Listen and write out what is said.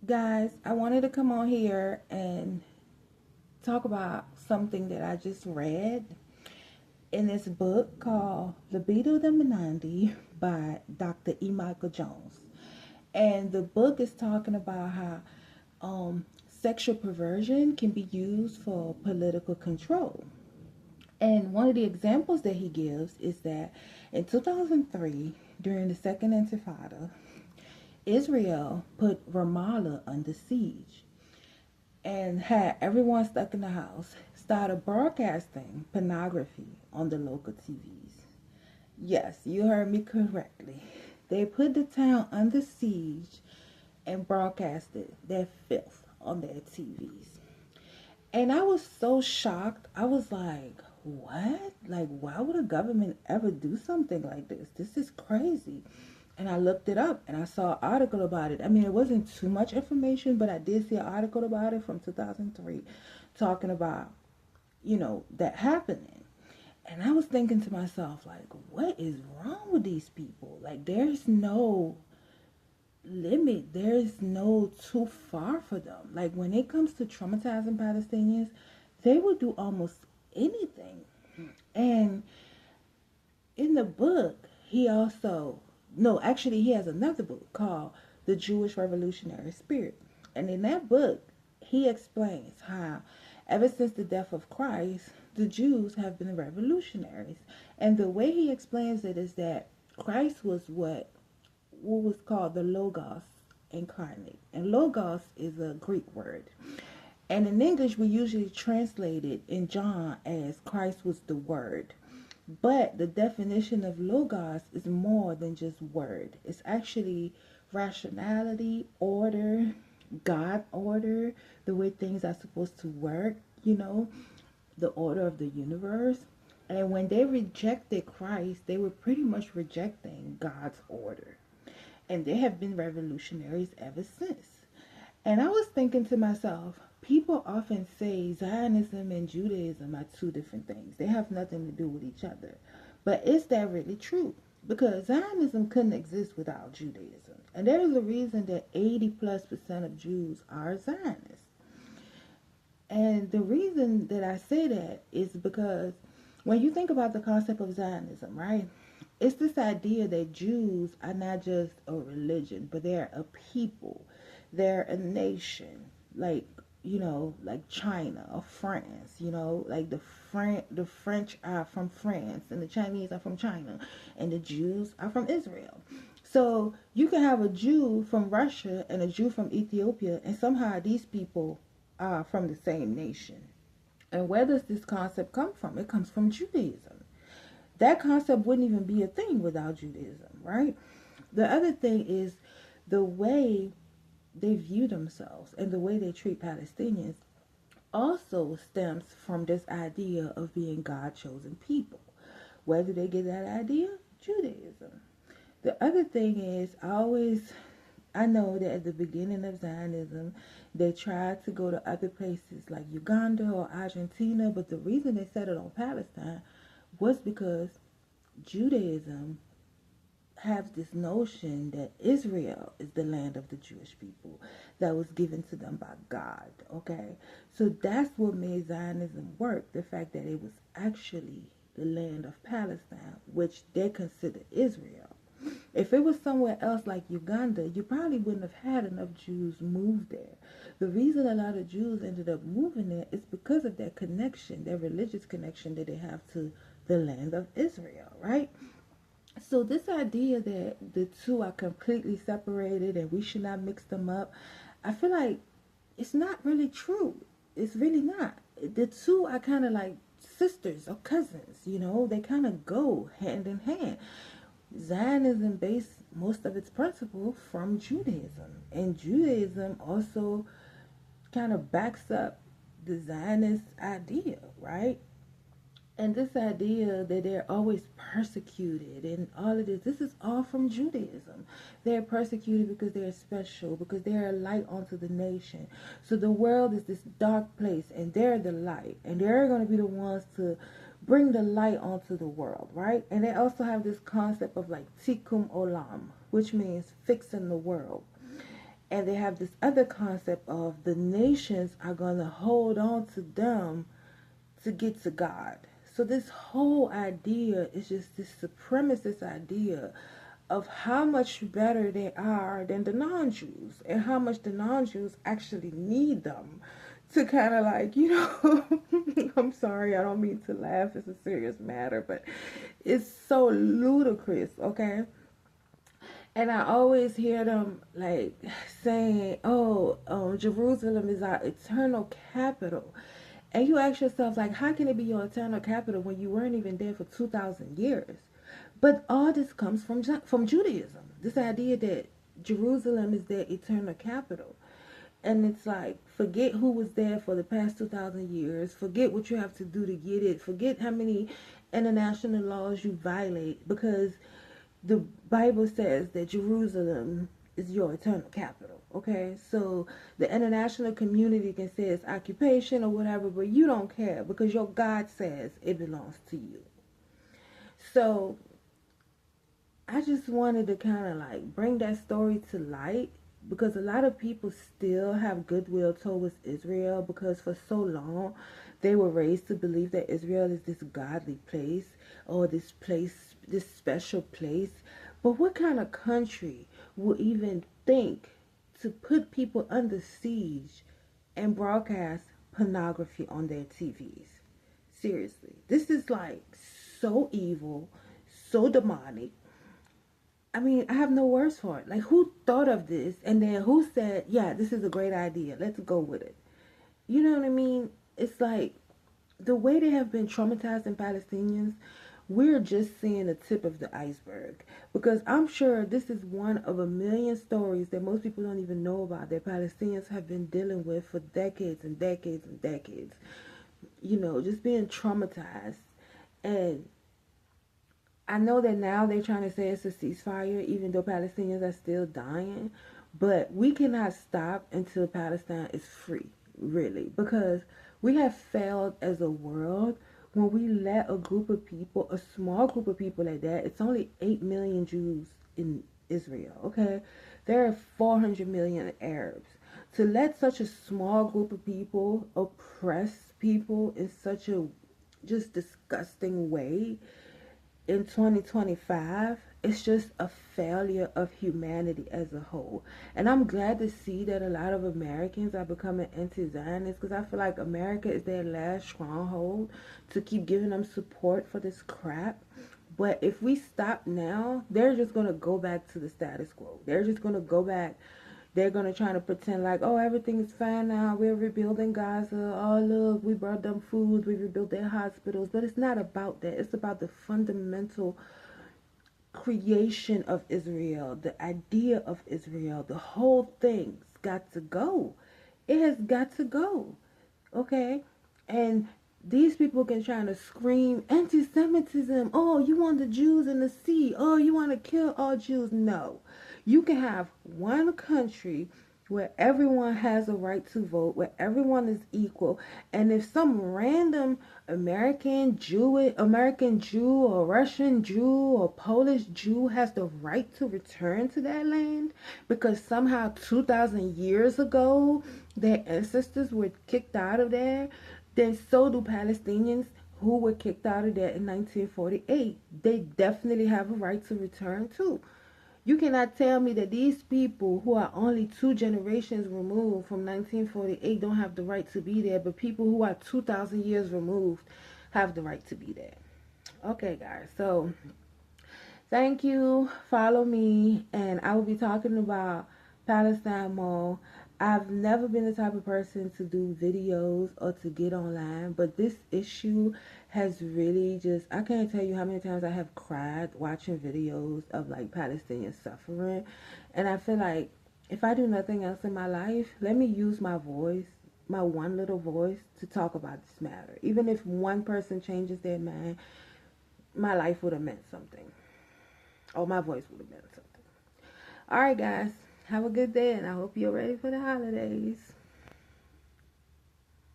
Guys, I wanted to come on here and talk about something that I just read in this book called Libido the Menandi by Dr. E. Michael Jones. And the book is talking about how sexual perversion can be used for political control. And one of the examples that he gives is that in 2003, during the Second Intifada, Israel put Ramallah under siege and had everyone stuck in the house, started broadcasting pornography on the local TVs. Yes, you heard me correctly. They put the town under siege and broadcasted their filth on their TVs. And I was so shocked. I was like, what? Like, why would a government ever do something like this? This is crazy. And I looked it up and I saw an article about it. I mean, it wasn't too much information, but I did see an article about it from 2003 talking about, that happening. And I was thinking to myself, like, what is wrong with these people? Like, there's no limit. There's no too far for them. Like, when it comes to traumatizing Palestinians, they will do almost anything. And in the book, he also, no, actually, he has another book called The Jewish Revolutionary Spirit. And in that book, he explains how, ever since the death of Christ, the Jews have been revolutionaries. And the way he explains it is that Christ was what was called the Logos incarnate. And Logos is a Greek word. And in English, we usually translate it in John as Christ was the Word. But the definition of logos is more than just word. It's actually rationality, order, God order, the way things are supposed to work, the order of the universe. And when they rejected Christ, they were pretty much rejecting God's order. And they have been revolutionaries ever since. And I was thinking to myself, people often say Zionism and Judaism are two different things. They have nothing to do with each other. But is that really true? Because Zionism couldn't exist without Judaism. And there is a reason that 80+% of Jews are Zionists. And the reason that I say that is because when you think about the concept of Zionism, right? It's this idea that Jews are not just a religion, but they're a people. They're a nation. Like, like China or France, like the French are from France and the Chinese are from China and the Jews are from Israel. So you can have a Jew from Russia and a Jew from Ethiopia, and somehow these people are from the same nation. And where does this concept come from? It comes from Judaism. That concept wouldn't even be a thing without Judaism, right? The other thing is the way they view themselves and the way they treat Palestinians also stems from this idea of being God chosen people. Where do they get that idea? Judaism. The other thing is, I know that at the beginning of Zionism, they tried to go to other places like Uganda or Argentina, but the reason they settled on Palestine was because Judaism have this notion that Israel is the land of the Jewish people that was given to them by God. Okay, so that's what made Zionism work, the fact that it was actually the land of Palestine, which they consider Israel. If it was somewhere else like Uganda, you probably wouldn't have had enough Jews move there. The reason a lot of Jews ended up moving there is because of their connection, their religious connection that they have to the land of Israel, right? So this idea that the two are completely separated and we should not mix them up, I feel like it's not really true. It's really not. The two are kind of like sisters or cousins, they kind of go hand in hand. Zionism based most of its principle from Judaism, and Judaism also kind of backs up the Zionist idea, right? And this idea that they're always persecuted and all of this is all from Judaism. They're persecuted because they're special, because they're a light onto the nation. So the world is this dark place and they're the light. And they're going to be the ones to bring the light onto the world, right? And they also have this concept of like tikkun olam, which means fixing the world. And they have this other concept of the nations are going to hold on to them to get to God. So this whole idea is just this supremacist idea of how much better they are than the non-Jews, and how much the non-Jews actually need them to kind of like, I'm sorry, I don't mean to laugh, it's a serious matter, but it's so ludicrous, okay? And I always hear them like saying, "Oh, Jerusalem is our eternal capital." And you ask yourself, like, how can it be your eternal capital when you weren't even there for 2,000 years? But all this comes from Judaism. This idea that Jerusalem is their eternal capital. And it's like, forget who was there for the past 2,000 years. Forget what you have to do to get it. Forget how many international laws you violate, because the Bible says that Jerusalem is your eternal capital. Okay, so the international community can say it's occupation or whatever, but you don't care because your God says it belongs to you. So I just wanted to kind of like bring that story to light, because a lot of people still have goodwill towards Israel, because for so long they were raised to believe that Israel is this godly place, or this place, this special place. But what kind of country would even think to put people under siege and broadcast pornography on their TVs? Seriously, this is like so evil, so demonic. I mean, I have no words for it. Like, who thought of this? And then who said, yeah, this is a great idea. Let's go with it. You know what I mean? It's like the way they have been traumatizing Palestinians, we're just seeing the tip of the iceberg. Because I'm sure this is one of a million stories that most people don't even know about, that Palestinians have been dealing with for decades and decades and decades. Just being traumatized. And I know that now they're trying to say it's a ceasefire, even though Palestinians are still dying. But we cannot stop until Palestine is free, really. Because we have failed as a world when we let a group of people, a small group of people like that. It's only 8 million Jews in Israel, okay? There are 400 million Arabs. To let such a small group of people oppress people in such a just disgusting way in 2025, it's just a failure of humanity as a whole. And I'm glad to see that a lot of Americans are becoming anti-Zionists, because I feel like America is their last stronghold to keep giving them support for this crap. But if we stop now, they're just going to go back to the status quo. They're just going to go back. They're going to try to pretend like, oh, everything is fine now. We're rebuilding Gaza. Oh, look, we brought them food. We rebuilt their hospitals. But it's not about that. It's about the fundamental creation of Israel, the idea of Israel. The whole thing's got to go. It has got to go. Okay? And these people can try to scream anti-Semitism. Oh, you want the Jews in the sea. Oh, you want to kill all Jews. No. You can have one country where everyone has a right to vote, where everyone is equal. And if some random American Jew or Russian Jew or Polish Jew has the right to return to that land because somehow 2,000 years ago their ancestors were kicked out of there, then so do Palestinians who were kicked out of there in 1948. They definitely have a right to return too. You cannot tell me that these people who are only 2 generations removed from 1948 don't have the right to be there, but people who are 2,000 years removed have the right to be there. Okay, guys, so thank you. Follow me, and I will be talking about Palestine more. I've never been the type of person to do videos or to get online, but this issue has really just, I can't tell you how many times I have cried watching videos of like Palestinian suffering. And I feel like if I do nothing else in my life, let me use my voice, my one little voice, to talk about this matter. Even if one person changes their mind, my life would have meant something. Or my voice would have meant something. Alright, guys. Have a good day, and I hope you're ready for the holidays.